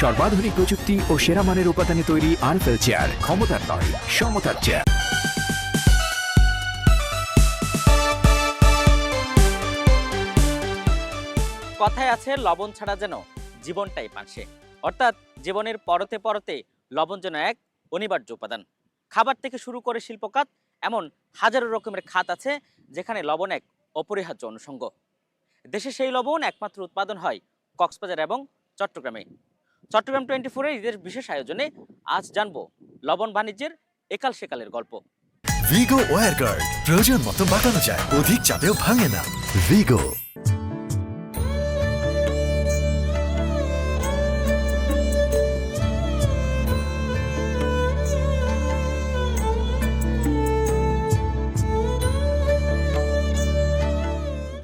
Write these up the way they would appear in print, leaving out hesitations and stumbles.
সর্বাধুনিক প্রযুক্তি ও সেরা মানের উপাদানে তৈরি আরএফএল চেয়ার, ক্ষমতার নয় সমতার চেয়ার। কথায় আছে লবণ ছাড়া যেন জীবনটাই পানসে, অর্থাৎ জীবনের পরতে পরতে লবণ যেন এক অনিবার্য উপাদান। খাবার থেকে শুরু করে শিল্পখাত, এমন হাজারো রকমের খাত আছে যেখানে লবণ এক অপরিহার্য অনুষঙ্গ। দেশে সেই লবণ একমাত্র উৎপাদন হয় কক্সবাজার এবং চট্টগ্রামে। চট্টগ্রাম 24-এর ঈদের বিশেষ আয়োজনে আজ জানবো লবণ বাণিজ্যের একাল সেকালের গল্প। ভিগো ওয়্যার গার্ড, প্রয়োজন মতো বাঁকানো যায়, অধিক চাপেও ভাঙে না। ভিগো।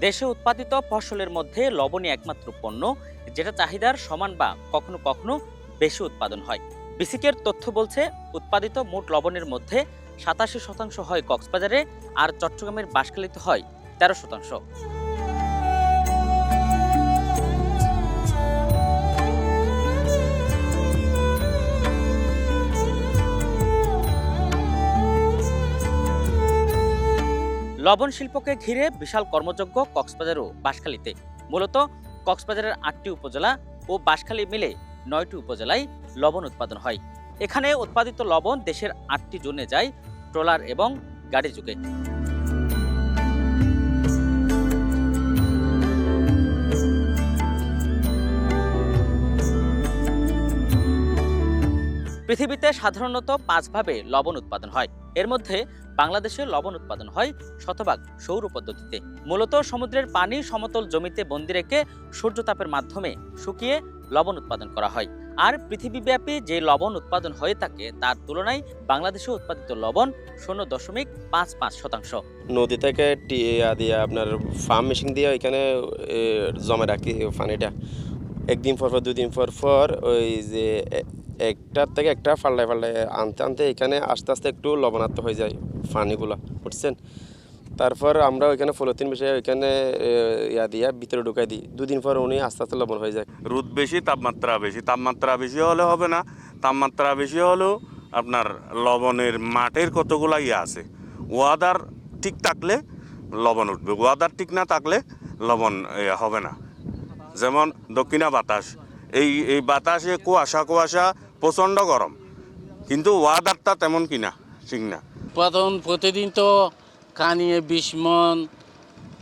দেশে উৎপাদিত ফসলের মধ্যে লবণই একমাত্র পণ্য যেটা চাহিদার সমান বা কখনো কখনো বেশি উৎপাদন হয়। বিসিকের তথ্য বলছে উৎপাদিত মোট লবণের মধ্যে 87% হয় কক্সবাজারে, আর চট্টগ্রামের বাঁশখালীতে হয় 13%। লবণ শিল্পকে ঘিরে বিশাল কর্মযজ্ঞ কক্সবাজার ও বাঁশখালীতে। মূলত কক্সবাজারের 8টি উপজেলা ও বাঁশখালী মিলে 9টি উপজেলায় লবণ উৎপাদন হয়। এখানে উৎপাদিত লবণ দেশের 8টি জোনে যায় ট্রলার এবং গাড়ি যুগে। পৃথিবীতে সাধারণত 5 ভাবে লবণ উৎপাদন হয়। এর মধ্যে বাংলাদেশে লবণ উৎপাদন হয় শতভাগ সৌর পদ্ধতিতে। মূলত সমুদ্রের পানি সমতল জমিতে বন্দি রেখে সূর্যতাপের মাধ্যমে শুকিয়ে লবণ উৎপাদন করা হয়। আর পৃথিবীব্যাপী যে লবণ উৎপাদন হয়ে থাকে তার তুলনায় বাংলাদেশে উৎপাদিত লবণ 0.55%। নদী থেকে দিয়ে আপনার ফার্ম মেশিন দিয়ে এখানে জমা রাখি পানিটা। একদিন পর 2 দিন পর ওই যে একটার থেকে একটা পাল্লায় আনতে আনতে এখানে আস্তে আস্তে একটু লবণাক্ত হয়ে যায় পানিগুলো, বুঝছেন। তারপর আমরা ওইখানে পলিথিন মিশিয়ে ওইখানে দিয়ে ভিতরে ঢুকাই দিই। 2 দিন পর উনি আস্তে আস্তে লবণ হয়ে যায়। রোদ বেশি, তাপমাত্রা বেশি হলে হবে না। তাপমাত্রা বেশি হলেও আপনার লবণের মাঠের কতগুলো আছে, ওয়াদার ঠিক থাকলে লবণ উঠবে, ওয়াদার ঠিক না থাকলে লবণ হবে না। যেমন দক্ষিণা বাতাস, এই বাতাসে কুয়াশা প্রচণ্ড গরম, কিন্তু ওয়াদারটা তেমন কিনা ঠিক না। উৎপাদন প্রতিদিন তো কানিয়ে 20 মন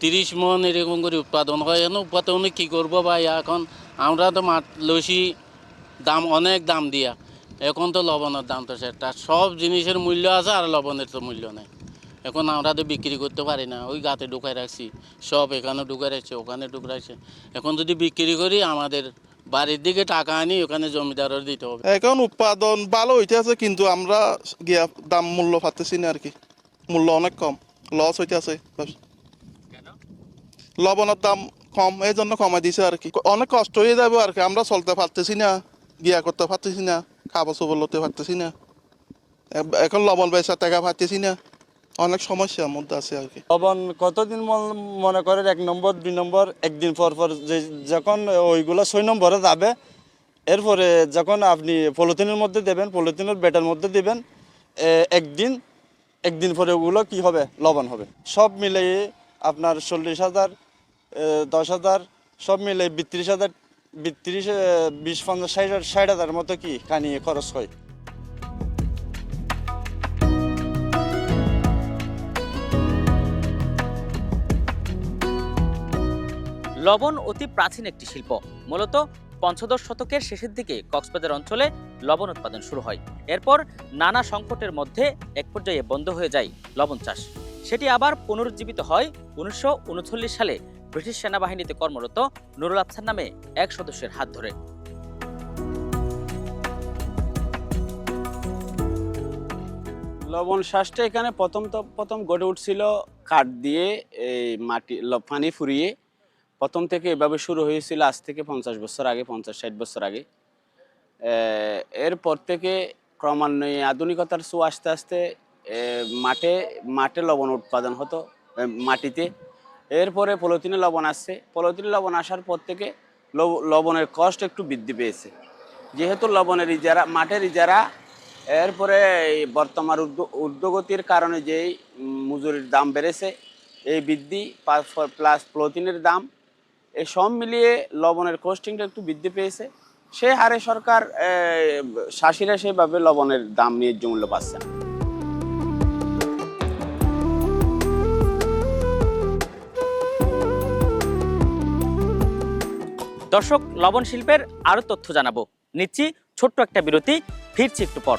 30 মন এরকম করে উৎপাদন হয়। এখন উৎপাদনে কী করবো ভাই, এখন আমরা তো মাঠ লসি দাম অনেক দাম দিয়া, এখন তো লবণের দাম তো সেটা, সব জিনিসের মূল্য আছে আর লবণের তো মূল্য নেই। এখন আমরা তো বিক্রি করতে পারি না, ওই গাতে ঢুকাই রাখছি, সব এখানে ঢুকাই রাখছে, ওখানে ঢুকে রাখছে। এখন যদি বিক্রি করি আমাদের বাড়ির দিকে টাকা আনি ওখানে জমিদারের দিতে হবে। এখন উৎপাদন ভালো হইতে আছে, কিন্তু আমরা গিয়া দাম মূল্য পাচ্ছি না আর কি, মূল্য অনেক কম, লস হইতে আছে। লবণের দাম কম, এই জন্য কমাই দিছে আর কি। অনেক কষ্ট হয়ে যাবে আর কি, আমরা চলতে পারতেছি না, গিয়া করতে পারতেছি না, খাবার চোবর লতে পারতেছি না, এখন লবণ বেচা টাকা পারতেছি না, অনেক সমস্যার মধ্যে আছে আর কি। লবণ কতদিন মনে করেন 1 নম্বর 2 নম্বর, একদিন পর যখন ওইগুলো 6 নম্বরে যাবে, এরপরে যখন আপনি পলিথিনের মধ্যে দেবেন, পলিথিনের বেটার মধ্যে দেবেন, একদিন পরে ওগুলো কি হবে, লবণ হবে। সব মিলিয়ে আপনার 40,000 10,000 সব মিলে 32,000 20 50 60,000 মতো কি কানিয়ে খরচ হয়। লবণ অতি প্রাচীন একটি শিল্প। মূলত পঞ্চদশ শতকের শেষের দিকে কক্সবাজার অঞ্চলে লবণ উৎপাদন শুরু হয়। এরপর নানা সংকটের মধ্যে এক পর্যায়ে বন্ধ হয়ে যায় লবণ চাষ। সেটি আবার পুনরুজ্জীবিত হয় 1939 সালে ব্রিটিশ সেনাবাহিনীতে কর্মরত নুরুল আফসার নামে এক সদস্যের হাত ধরে। লবণ চাষটা এখানে প্রথম গড়ে উঠছিল কাঠ দিয়ে, এই মাটি পানি ফুরিয়ে প্রথম থেকে এভাবে শুরু হয়েছিল। আজ থেকে 50 বছর আগে, 50-60 বছর আগে। এরপর থেকে ক্রমান্বয়ে আধুনিকতার ছোঁয়া আস্তে আস্তে মাঠে লবণ উৎপাদন হতো মাটিতে। এরপরে পলিথিনে লবণ আসছে। পলিথিনে লবণ আসার পর থেকে লবণের কষ্ট একটু বৃদ্ধি পেয়েছে। যেহেতু লবণের ইজারা, মাঠের ইজারা, এরপরে এই বর্তমান ঊর্ধ্বগতির কারণে যেই মজুরির দাম বেড়েছে, এই বৃদ্ধি প্লাস প্লটিনের দাম, এই সব মিলিয়ে লবণের কস্টিংটা একটু বৃদ্ধি পেয়েছে। সেই হারে সরকার চাষিরা সেভাবে লবণের দাম ন্যায্য মূল্য পাচ্ছে না। দর্শক, লবণ শিল্পের আরো তথ্য জানাবো, নিচ্ছি ছোট্ট একটা বিরতি, ফিরছি একটু পর।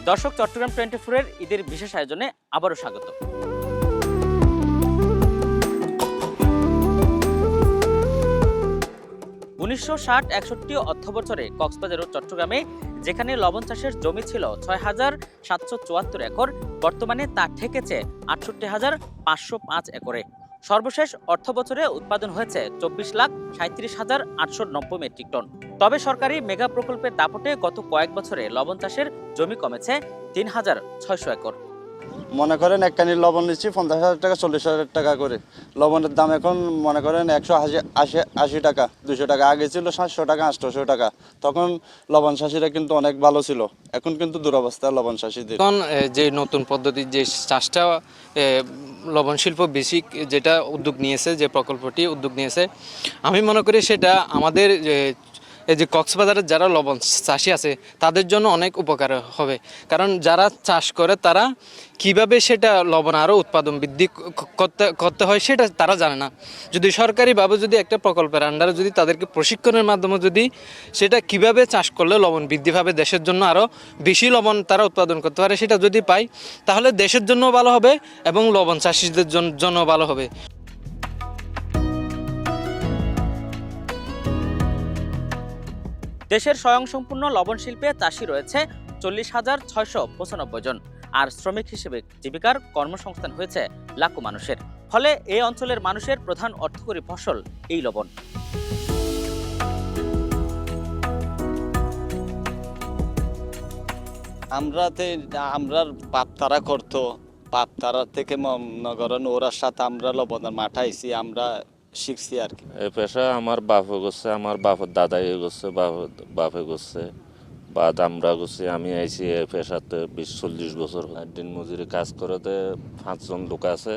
দর্শক, চট্টগ্রাম 24-এর ঈদের বিশেষ আয়োজনে আবারও স্বাগত। 1960-61 অর্থবছরে কক্সবাজার ও চট্টগ্রামে যেখানে লবণ চাষের জমি ছিল 6,774 একর, বর্তমানে তা ঠেকেছে 68,505 একরে। সর্বশেষ অর্থবছরে উৎপাদন হয়েছে 24,37,890 মেট্রিক টন। তবে সরকারি মেগা প্রকল্পের দাপটে গত কয়েক বছরে লবণ চাষের জমি কমেছে 3,600 একর। মনে করেন এক কানি লবণ নিচ্ছি 50,000 টাকা 40,000 টাকা করে। লবণের দাম এখন মনে করেন 180 টাকা 200 টাকা, আগে ছিল 700 টাকা 800 টাকা। তখন লবণ চাষিরা কিন্তু অনেক ভালো ছিল, এখন কিন্তু দুরবস্থা লবণ চাষিদের। এখন যে নতুন পদ্ধতির যে চাষটা লবণ শিল্প বেসিক যেটা উদ্যোগ নিয়েছে, যে প্রকল্পটি উদ্যোগ নিয়েছে, আমি মনে করি সেটা আমাদের এই যে কক্সবাজারের যারা লবণ চাষি আছে তাদের জন্য অনেক উপকার হবে। কারণ যারা চাষ করে তারা কিভাবে সেটা লবণ আরও উৎপাদন বৃদ্ধি করতে হয় সেটা তারা জানে না। যদি সরকারিভাবে যদি একটা প্রকল্পের আন্ডারে যদি তাদেরকে প্রশিক্ষণের মাধ্যমে যদি সেটা কিভাবে চাষ করলে লবণ বৃদ্ধি পাবে, দেশের জন্য আরও বেশি লবণ তারা উৎপাদন করতে পারে, সেটা যদি পায় তাহলে দেশের জন্য ভালো হবে এবং লবণ চাষিদের জন্য ভালো হবে। দেশের স্বয়ংসম্পূর্ণ লবণ শিল্পে চাষি রয়েছে 40,695 জন, আর শ্রমিক হিসেবে জীবিকার কর্মসংস্থান হয়েছে লাখো মানুষের। ফলে এই অঞ্চলের মানুষের প্রধান অর্থকরী ফসল এই লবণ। আমরা পাপ তারা করতো, পাপ তারা থেকে মনে করেন ওরার সাথে আমরা লবণের মাঠে আইছি, আমরা শিখছি আর কি। এই পেশা আমার বাপে করছে, আমার বাপের দাদাই করছে, বাপে করছে, বাদ আমরা করছি। আমি আইছি এই পেশাতে 20-40 বছর। দিন মজুরি কাজ করতে 5 জন লোক আছে।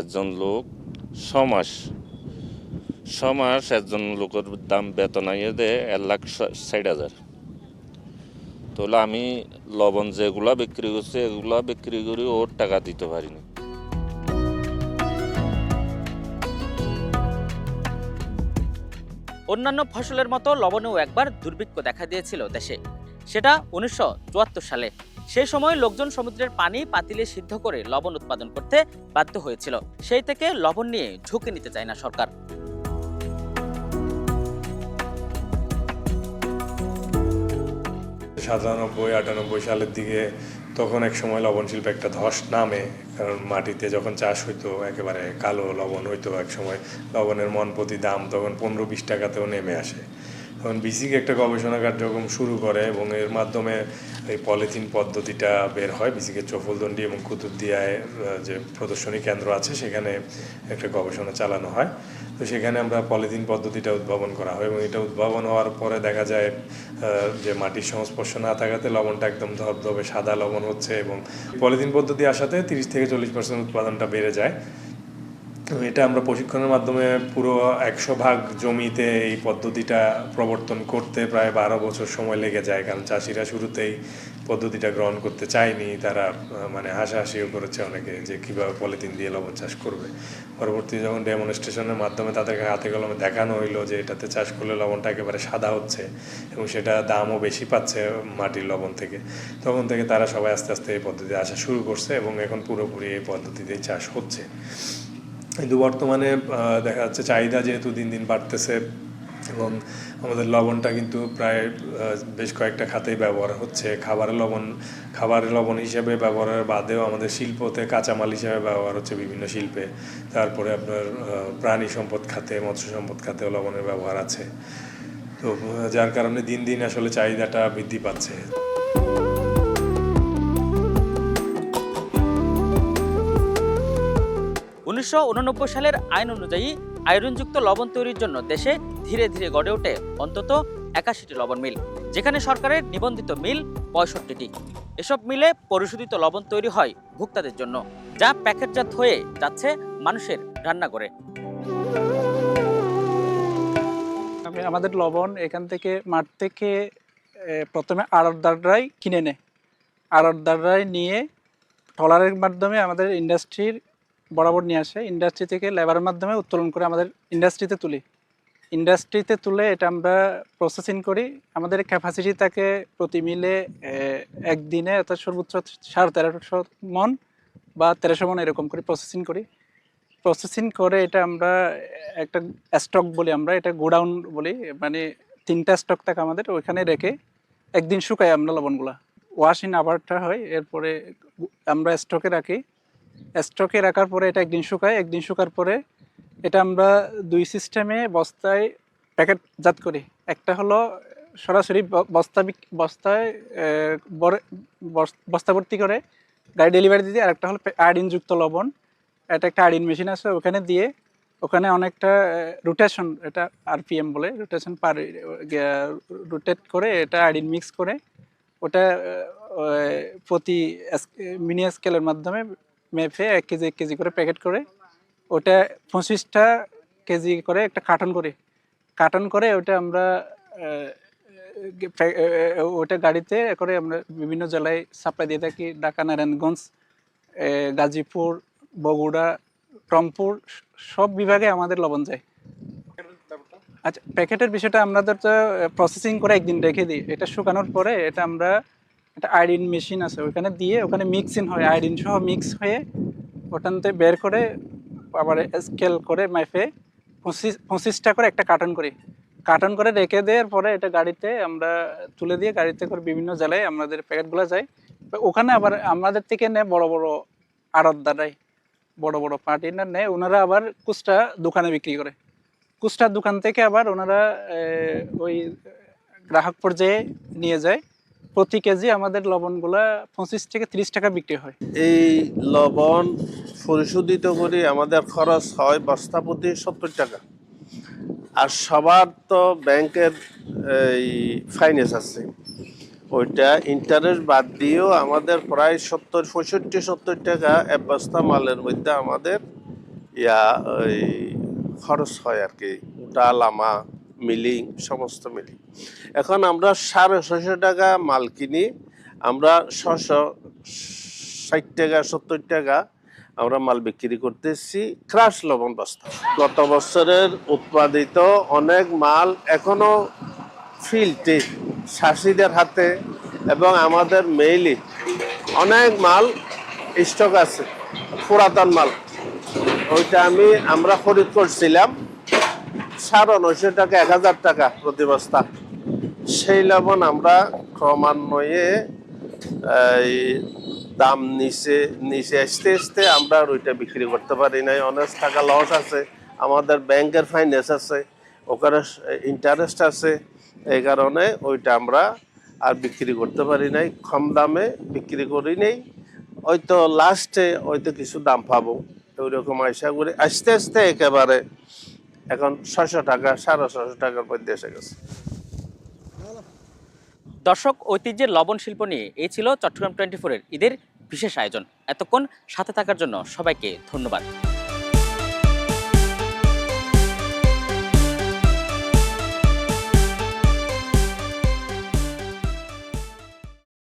একজন লোক 6 মাস একজন লোকের দাম বেতন আইয়ে দেয় 1,60,000। তাহলে আমি লবণ যেগুলা বিক্রি করছি এগুলা বিক্রি করি ওর টাকা দিতে পারিনি। অন্যান্য ফসলের মতো লবণেও একবার দুর্ভিক্ষ দেখা দিয়েছিল দেশে, সেটা 1974 সালে। সেই সময় লোকজন সমুদ্রের পানি পাতিলে সিদ্ধ করে লবণ উৎপাদন করতে বাধ্য হয়েছিল। সেই থেকে লবণ নিয়ে ঝুঁকি নিতে চায় না সরকার। 97-98 সালের দিকে তখন এক সময় লবণ শিল্পে একটা ধস নামে, কারণ মাটিতে যখন চাষ হইতো একেবারে কালো লবণ হইতো। এক সময় লবণের মন প্রতি দাম তখন 15-20 টাকাতেও নেমে আসে। তখন বিসিক একটা গবেষণা কার্যক্রম শুরু করে এবং এর মাধ্যমে এই পলিথিন পদ্ধতিটা বের হয়। বিসিকের চফলদণ্ডি এবং কুতুবদিয়ায় যে প্রদর্শনী কেন্দ্র আছে সেখানে একটা গবেষণা চালানো হয়। তো সেখানে আমরা পলিথিন পদ্ধতিটা উদ্ভাবন করা হয় এবং এটা উদ্ভাবন হওয়ার পরে দেখা যায় যে মাটির সংস্পর্শ না থাকাতে লবণটা একদম ধবধবে সাদা লবণ হচ্ছে এবং পলিথিন পদ্ধতি আসাতে 30-40% উৎপাদনটা বেড়ে যায়। এটা আমরা প্রশিক্ষণের মাধ্যমে পুরো 100 ভাগ জমিতে এই পদ্ধতিটা প্রবর্তন করতে প্রায় 12 বছর সময় লেগে যায়। কারণ চাষিরা শুরুতেই পদ্ধতিটা গ্রহণ করতে চায়নি, তারা মানে হাসাহাসিও করেছে অনেকে যে কীভাবে পলিথিন দিয়ে লবণ চাষ করবে। পরবর্তী যখন ডেমনস্ট্রেশনের মাধ্যমে তাদেরকে হাতে কলমে দেখানো হইলো যে এটাতে চাষ করলে লবণটা একেবারে সাদা হচ্ছে এবং সেটা দামও বেশি পাচ্ছে মাটির লবণ থেকে, তখন থেকে তারা সবাই আস্তে আস্তে এই পদ্ধতিতে আসা শুরু করছে এবং এখন পুরোপুরি এই পদ্ধতিতেই চাষ হচ্ছে। কিন্তু বর্তমানে দেখা যাচ্ছে চাহিদা যেহেতু দিন দিন বাড়তেছে এবং আমাদের লবণটা কিন্তু প্রায় বেশ কয়েকটা খাতেই ব্যবহার হচ্ছে। খাবারের লবণ হিসেবে ব্যবহারের বাদেও আমাদের শিল্পতে কাঁচামাল হিসেবে ব্যবহার হচ্ছে বিভিন্ন শিল্পে। তারপরে আপনার প্রাণী সম্পদ খাতে, মৎস্য সম্পদ খাতেও লবণের ব্যবহার আছে। তো যার কারণে দিন দিন আসলে চাহিদাটা বৃদ্ধি পাচ্ছে। 1989 সালের আইন অনুযায়ী আয়রনযুক্ত লবণ তৈরির জন্য দেশে ধীরে ধীরে গড়ে ওঠে অন্তত 81টি লবণ মিল, যেখানে সরকারের নিবন্ধিত মিল 65টি। এসব মিলে পরিশোধিত লবণ তৈরি হয় ভোক্তাদের জন্য, যা প্যাকেটজাত হয়ে যাচ্ছে মানুষের রান্নাঘরে। আমাদের লবণ এখান থেকে মাঠ থেকে প্রথমে আড়তদাররাই কিনে নেয়। আড়তদাররাই নিয়ে ট্রলারের মাধ্যমে আমাদের ইন্ডাস্ট্রির বরাবর নিয়ে আসে। ইন্ডাস্ট্রি থেকে লেবারের মাধ্যমে উত্তোলন করে আমাদের ইন্ডাস্ট্রিতে তুলি। ইন্ডাস্ট্রিতে তুলে এটা আমরা প্রসেসিং করি। আমাদের ক্যাপাসিটি থাকে প্রতি মিলে একদিনে অর্থাৎ সর্বোচ্চ 1350 মন বা 1300 মন এরকম করে প্রসেসিং করি। প্রসেসিং করে এটা আমরা একটা স্টক বলি, আমরা এটা গোডাউন বলি, মানে 3টা স্টক থাকে আমাদের, ওইখানে রেখে একদিন শুকাই আমরা লবণগুলা। ওয়াশিং আবারটা হয়, এরপরে আমরা স্টকে রাখি। স্টকে রাখার পরে এটা একদিন শুকায়, একদিন শুকার পরে এটা আমরা 2 সিস্টেমে বস্তায় প্যাকেটজাত করি। একটা হলো সরাসরি বস্তায় বস্তা ভর্তি করে গাড়ি ডেলিভারি দিয়ে, আর একটা হলো আয়োডিনযুক্ত লবণ। এটা একটা আয়োডিন মেশিন আছে, ওখানে দিয়ে ওখানে অনেকটা রোটেশন, এটা আরপিএম বলে, রোটেশন পার রোটেট করে এটা আয়োডিন মিক্স করে ওটা প্রতি মিনি স্কেলের মাধ্যমে মেপে 1 কেজি 1 কেজি করে প্যাকেট করে ওটা 25টা কেজি করে একটা কার্টন করে ওটা আমরা ওটা গাড়িতে করে আমরা বিভিন্ন জেলায় সাপ্লাই দিয়ে থাকি। ঢাকা, নারায়ণগঞ্জ, গাজীপুর, বগুড়া, রংপুর সব বিভাগে আমাদের লবণ যায়। আচ্ছা, প্যাকেটের বিষয়টা আমাদের তো প্রসেসিং করে একদিন রেখে দিই। এটা শুকানোর পরে এটা আমরা একটা আয়োডিন মেশিন আছে, ওখানে দিয়ে ওখানে মিক্সিং হয়, আয়োডিন সহ মিক্স হয়ে ওখানতে বের করে আবার স্কেল করে মাইফে 25টা করে একটা কার্টন করে রেখে দেওয়ার পরে এটা গাড়িতে আমরা তুলে দিয়ে গাড়িতে করে বিভিন্ন জেলায় আমাদের প্যাকেটগুলো যায়। ওখানে আবার আমাদের থেকে নেয় বড় বড় আড়তদাররাই, বড় বড় পার্টিরা নেয়, ওনারা আবার খুচরা দোকানে বিক্রি করে। খুচরা দোকান থেকে আবার ওনারা ওই গ্রাহক পর্যায়ে নিয়ে যায়। প্রতি কেজি আমাদের লবণগুলা 25 থেকে 30 টাকা বিক্রি হয়। এই লবণ পরিশোধিত করে আমাদের খরচ হয় বস্তা প্রতি 70 টাকা। আর সবার তো ব্যাংকের এই ফাইন্যান্স আছে, ওইটা ইন্টারেস্ট বাদ দিয়েও আমাদের প্রায় 65-70 টাকা এক বস্তা মালের মধ্যে আমাদের ওই খরচ হয় আর কি, ডাল, আমা, মিলিং, সমস্ত মিলিং। এখন আমরা 650 টাকা মাল কিনি, আমরা 660 টাকা 70 টাকা আমরা মাল বিক্রি করতেছি ক্রাশ লবণ বস্তা। গত বছরের উৎপাদিত অনেক মাল এখনো ফিল্ডে চাষিদের হাতে এবং আমাদের মেইলি অনেক মাল স্টক আছে, পুরাতন মাল। ওইটা আমরা খরিদ করছিলাম 950 টাকা 1000 টাকা প্রতি বস্তা। সেই লবণ আমরা ক্রমান্বয়ে দাম নিচে আসতে আমরা ওইটা বিক্রি করতে পারি নাই। অনেক টাকা লস আছে, আমাদের ব্যাংকের ফাইন্যান্স আছে, ওখানে ইন্টারেস্ট আছে, এই কারণে ওইটা আমরা আর বিক্রি করতে পারি নাই, কম দামে বিক্রি করি নেই। হয়তো লাস্টে হয়তো কিছু দাম পাবো, ওইরকম আশা করি। আস্তে আস্তে একেবারে এখন 600 টাকা 650 টাকার মধ্যে এসে গেছে। দর্শক, ঐতিহ্যের লবণ শিল্প নিয়ে এই ছিল চট্টগ্রাম 24-এর ঈদের বিশেষ আয়োজন। এতক্ষণ সাথে থাকার জন্য সবাইকে ধন্যবাদ।